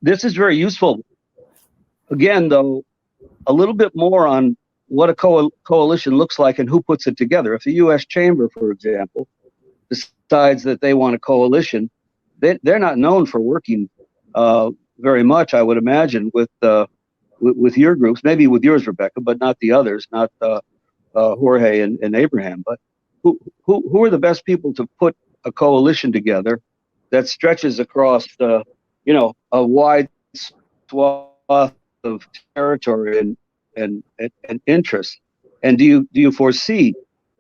this is very useful. Again, though, a little bit more on what a coalition looks like and who puts it together. If the U.S. Chamber, for example, decides that they want a coalition, they're not known for working very much, I would imagine, with your groups, maybe with yours, Rebecca, but not the others, not Jorge and Abraham. But who are the best people to put a coalition together that stretches across a wide swath of territory and interest? And do you foresee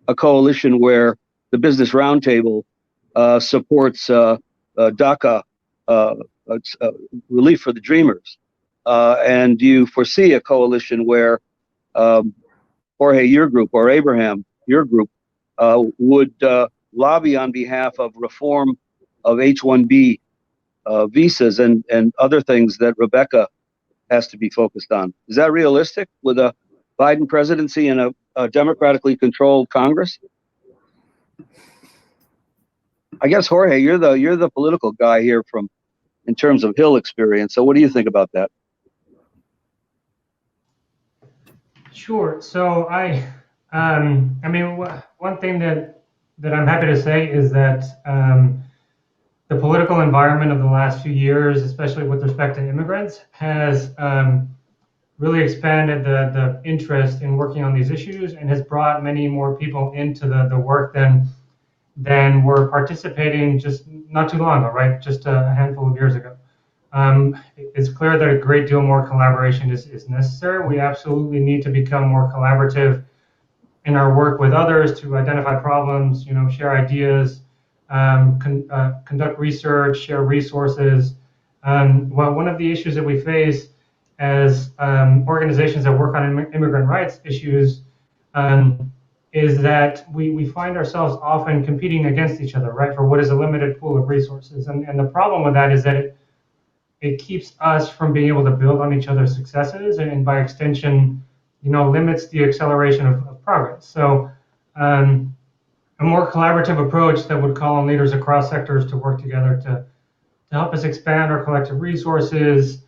a coalition where the Business Roundtable supports DACA relief for the Dreamers? And do you foresee a coalition where Jorge, your group, or Abraham, your group, would lobby on behalf of reform of H-1B visas and other things that Rebecca has to be focused on? Is that realistic with a Biden presidency and a democratically controlled Congress? I guess, Jorge, you're the political guy here in terms of Hill experience. So what do you think about that? Sure. So I mean, one thing that I'm happy to say is that the political environment of the last few years, especially with respect to immigrants, has really expanded the interest in working on these issues and has brought many more people into the work than were participating just not too long ago, right? Just a handful of years ago. It's clear that a great deal more collaboration is necessary. We absolutely need to become more collaborative in our work with others to identify problems, share ideas, conduct research, share resources. Well, one of the issues that we face as organizations that work on immigrant rights issues is that we find ourselves often competing against each other, right, for what is a limited pool of resources. And the problem with that is that it keeps us from being able to build on each other's successes, and by extension, limits the acceleration of progress. So a more collaborative approach that would call on leaders across sectors to work together to help us expand our collective resources,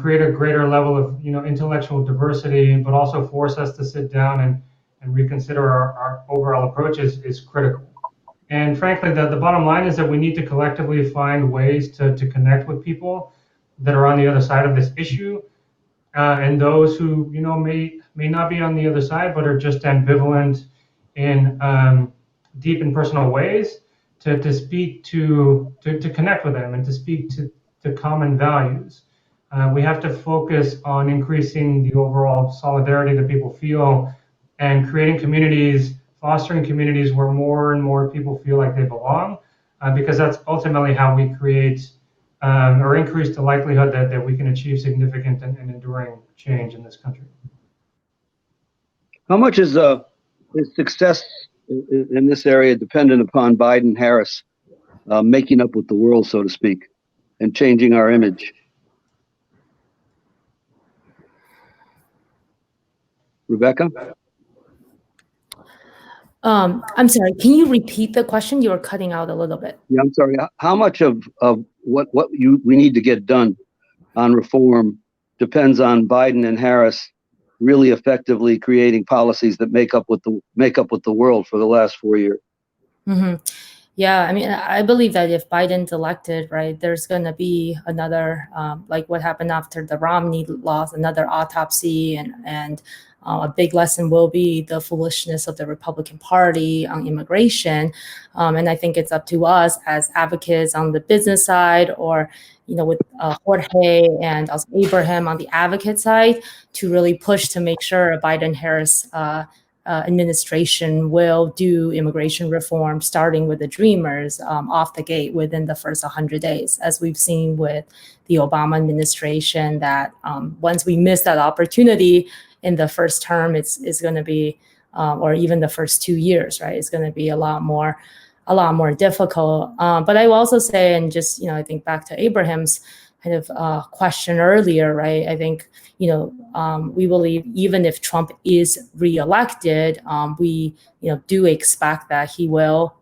create a greater level of intellectual diversity, but also force us to sit down and reconsider our overall approach is critical. And frankly, the bottom line is that we need to collectively find ways to connect with people that are on the other side of this issue, and those who may not be on the other side, but are just ambivalent in deep and personal ways, to speak to connect with them and to speak to common values. We have to focus on increasing the overall solidarity that people feel and creating communities, fostering communities where more and more people feel like they belong, because that's ultimately how we create or increase the likelihood that we can achieve significant and enduring change in this country. How much is success in this area dependent upon Biden-Harris making up with the world, so to speak, and changing our image? Rebecca? I'm sorry, can you repeat the question? You were cutting out a little bit. Yeah, I'm sorry. How much of what we need to get done on reform depends on Biden and Harris really effectively creating policies that make up with the world for the last 4 years? Mm-hmm. Yeah, I mean, I believe that if Biden's elected, right, there's going to be another, like what happened after the Romney loss, another autopsy, and a big lesson will be the foolishness of the Republican Party on immigration. And I think it's up to us as advocates on the business side, or, with Jorge and also Abraham on the advocate side, to really push to make sure a Biden-Harris administration will do immigration reform, starting with the Dreamers off the gate within the first 100 days, as we've seen with the Obama administration, that once we miss that opportunity in the first term, it's going to be, or even the first 2 years, right? It's going to be a lot more difficult. But I will also say, and just, I think back to Abraham's kind of question earlier, right? I think, we believe even if Trump is reelected, we, do expect that he will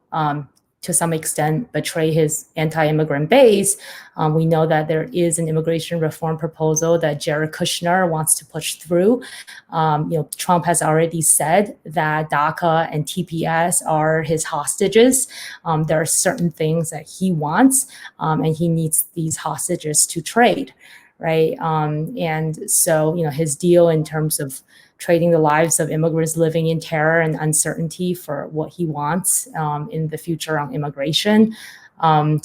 to some extent betray his anti-immigrant base. We know that there is an immigration reform proposal that Jared Kushner wants to push through. Trump has already said that DACA and TPS are his hostages. There are certain things that he wants, and he needs these hostages to trade, right? And so, his deal in terms of trading the lives of immigrants living in terror and uncertainty for what he wants in the future on immigration. Our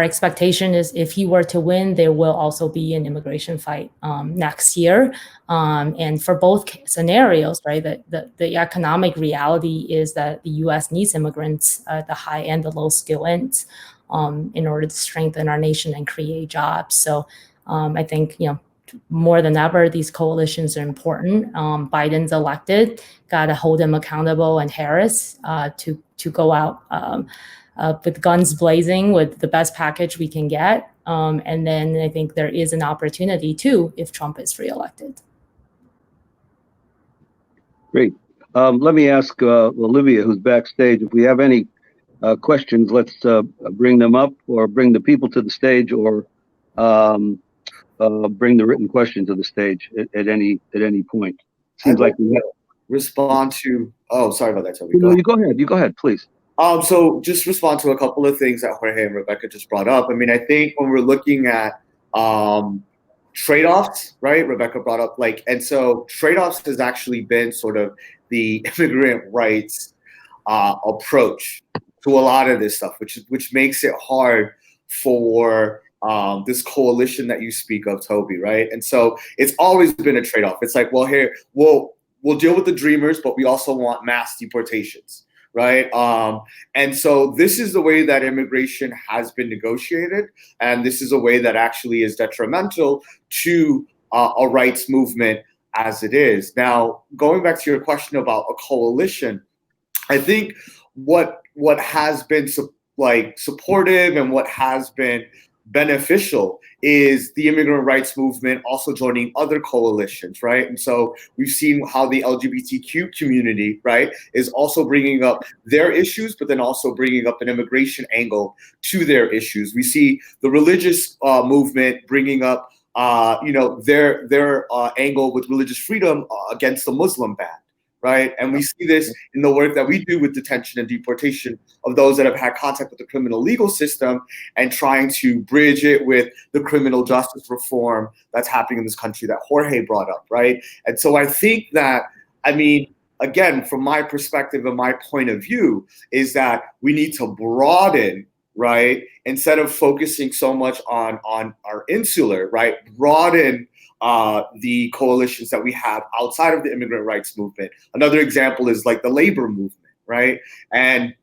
expectation is if he were to win, there will also be an immigration fight next year. And for both scenarios, right, the economic reality is that the U.S. needs immigrants at the high and the low skill ends in order to strengthen our nation and create jobs. So I think, more than ever, these coalitions are important. Biden's elected, got to hold him accountable, and Harris to go out with guns blazing with the best package we can get. And then I think there is an opportunity too if Trump is reelected. Great. Let me ask Olivia, who's backstage, if we have any questions, let's bring them up, or bring the people to the stage, or bring the written question to the stage at any point. Seems like we have. Respond to. Oh, sorry about that, Toby. You go ahead, please. So just respond to a couple of things that Jorge and Rebecca just brought up. I mean, I think when we're looking at trade-offs, right? Rebecca brought up and so trade-offs has actually been sort of the immigrant rights approach to a lot of this stuff, which makes it hard for this coalition that you speak of, Toby, right? And so it's always been a trade-off. It's like, well, here we'll deal with the dreamers, but we also want mass deportations, right? And so this is the way that immigration has been negotiated, and this is a way that actually is detrimental to a rights movement as it is. Now, going back to your question about a coalition, I think what has been supportive and what has been beneficial is the immigrant rights movement also joining other coalitions, right? And so we've seen how the LGBTQ community, right, is also bringing up their issues, but then also bringing up an immigration angle to their issues. We see the religious movement bringing up, their angle with religious freedom against the Muslim ban. Right. And we see this in the work that we do with detention and deportation of those that have had contact with the criminal legal system, and trying to bridge it with the criminal justice reform that's happening in this country that Jorge brought up. Right. And so I think that, again, from my perspective and my point of view, is that we need to broaden, right, instead of focusing so much on our insular, right, broaden the coalitions that we have outside of the immigrant rights movement. Another example is like the labor movement, right? And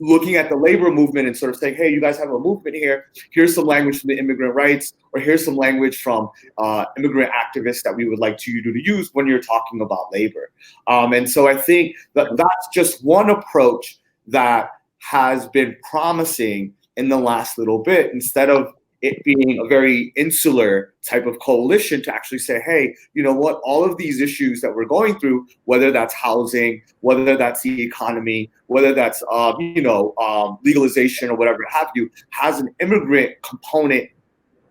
looking at the labor movement and sort of saying, hey, you guys have a movement here. Here's some language from the immigrant rights, or here's some language from immigrant activists that we would like you to use when you're talking about labor. And so I think that that's just one approach that has been promising in the last little bit, instead of it being a very insular type of coalition, to actually say, hey, you know what, all of these issues that we're going through, whether that's housing, whether that's the economy, whether that's, legalization or whatever have you, has an immigrant component,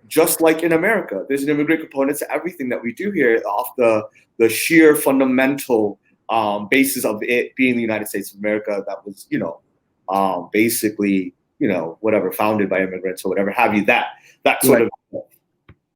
just like in America. There's an immigrant component to everything that we do here, off the sheer fundamental basis of it being the United States of America that was, basically, whatever, founded by immigrants or whatever have you, that sort of